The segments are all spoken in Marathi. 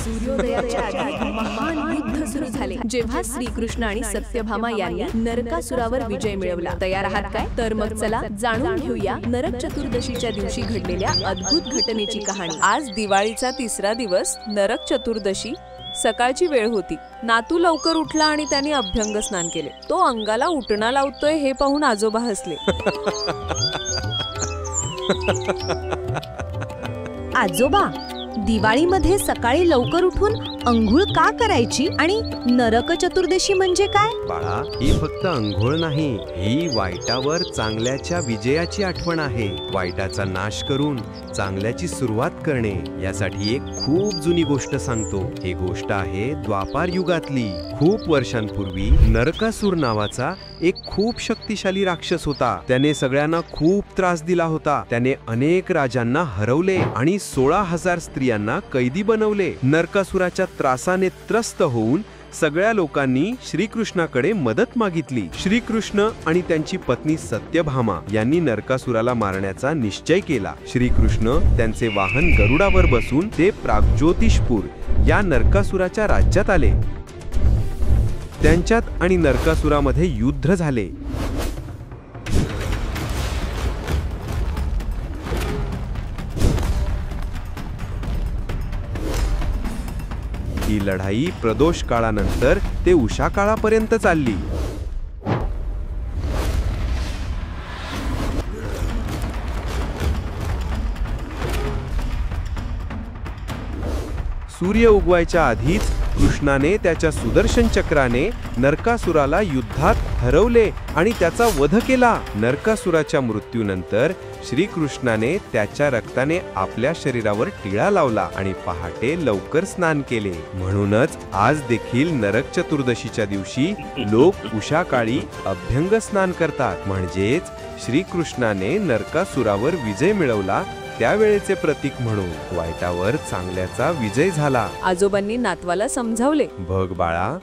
सूर्योदयाच्या आधी महान युद्ध सुरू झाले, जेव्हा श्रीकृष्ण आणि सत्यभामा यांनी नरकासुरावर विजय मिळवला. तयार आहात काय? तर मग चला जाणून घेऊया नरक चतुर्दशीच्या दिवशी घडलेल्या अद्भुत घटनेची कहाणी. आज दिवाळीचा तिसरा दिवस, नरक चतुर्दशी. सकाळची वेळ होती. नातू लवकर उठला आणि त्याने अभ्यंग स्नान केले. तो अंगाला उटणा लावतोय हे पाहून आजोबा हसले. आजोबा, दिवाळीमध्ये सकाळी लवकर उठून अंघोळ का करायची आणि नरक चतुर्दशी म्हणजे काय? बाळा, ही फक्त अंघोळ नाही, ही वाईटावर चांगल्याच्या विजयाची आठवण आहे. वाईटाचा नाश करून चांगल्याची सुरुवात करणे, यासाठी एक खूप जुनी गोष्ट सांगतो. ही गोष्ट आहे द्वापार युगातली. खूप वर्षांपूर्वी नरकासूर नावाचा एक खूप शक्तिशाली राक्षस होता. त्याने सगळ्यांना खूप त्रास दिला होता. त्याने अनेक राजांना हरवले आणि 16,000 स्त्रियांना कैदी बनवले. नरकासुराच्या त्रासाने त्रस्त होऊन सगळ्या लोकांनी श्रीकृष्णाकडे मदत मागितली. श्रीकृष्ण आणि त्यांची पत्नी सत्यभामा यांनी नरकासुराला मारण्याचा निश्चय केला. श्रीकृष्ण त्यांचे वाहन गरुडावर बसून ते प्राग्ज्योतिषपूर या नरकासुराच्या राज्यात आले. त्यांच्यात आणि नरकासुरामध्ये युद्ध झाले. ही लढाई प्रदोष काळानंतर ते उषा काळापर्यंत चालली. सूर्य उगवायच्या आधीच कृष्णाने त्याच्या सुदर्शन चक्राने नरकासुराला युद्धात हरवले आणि त्याचा वध केला. नरकासुराच्या मृत्यूनंतर श्रीकृष्णाने त्याच्या रक्ताने आपल्या शरीरावर टिळा लावला आणि पहाटे लवकर स्नान केले. म्हणूनच आज देखील नरक चतुर्दशीच्या दिवशी लोक उषाकाळी अभ्यंग स्नान करतात. म्हणजेच श्रीकृष्णाने नरकासुरावर विजय मिळवला त्यावेळेचे प्रतीक म्हणून वाईटावर चांगल्याचा विजय झाला. आजोबांनी नातवाला समजावले, बघ बाळा,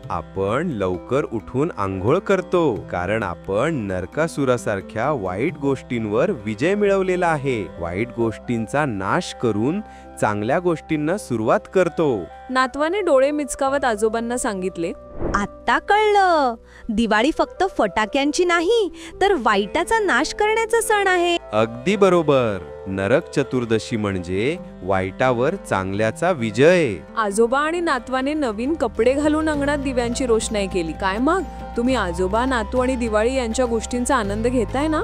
आपण लवकर उठून आंघोळ करतो कारण आपण नरकासुरासारख्या वाईट गोष्टींवर विजय मिळवलेला आहे. वाईट गोष्टींचा नाश करून चांगल्या गोष्टींना सुरुवात करतो. नातवाने डोळे मिचकावत आजोबांना सांगितले, आता कळलं, दिवाळी फक्त फटाक्यांची नाही तर वाईटाचा नाश करण्याचा सण आहे. अगदी बरोबर. नरक चतुर्दशी म्हणजे वाईटावर चांगल्याचा विजय. आजोबा आणि नातवाने नवीन कपडे घालून अंगणात दिव्यांची रोषणाई केली. काय मग तुम्ही आजोबा, नातू आणि दिवाळी यांच्या गोष्टींचा आनंद घेताय ना?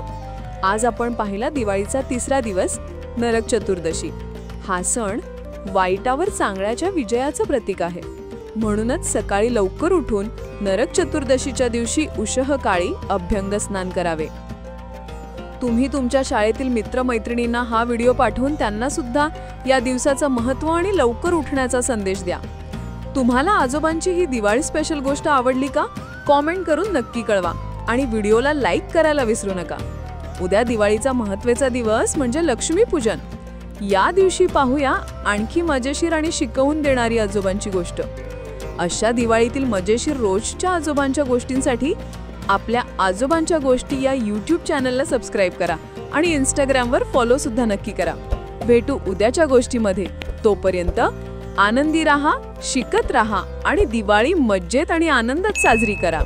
आज आपण पाहिला दिवाळीचा तिसरा दिवस, नरक चतुर्दशी. हा सण वाईटावर चांगल्याच्या विजयाचं प्रतीक आहे. म्हणूनच सकाळी लवकर उठून नरक चतुर्दशीच्या दिवशी उषःकाळी अभ्यंग स्नान करावे. तुम्ही तुमच्या शाळेतील मित्रमैत्रिणींना हा व्हिडिओ पाठवून त्यांना सुद्धा या दिवसाचं महत्त्व आणि लवकर उठण्याचा संदेश द्या. तुम्हाला आजोबांची ही दिवाळी स्पेशल गोष्ट आवडली का? कॉमेंट करून नक्की कळवा आणि व्हिडिओला लाईक करायला विसरू नका. उद्या दिवाळीचा महत्त्वाचा दिवस म्हणजे लक्ष्मीपूजन. या दिवशी पाहूया आणखी मजेशीर आणि शिकवून देणारी आजोबांची गोष्ट. अशा दिवाळीतील मजेशीर रोजच्या आजोबांच्या गोष्टींसाठी आपल्या आजोबांच्या गोष्टी या YouTube चॅनलला सबस्क्राईब करा आणि Instagramवर फॉलो सुद्धा नक्की करा. भेटू उद्याच्या गोष्टीमध्ये. तोपर्यंत आनंदी राहा, शिकत राहा आणि दिवाळी मज्जेत आणि आनंदात साजरी करा.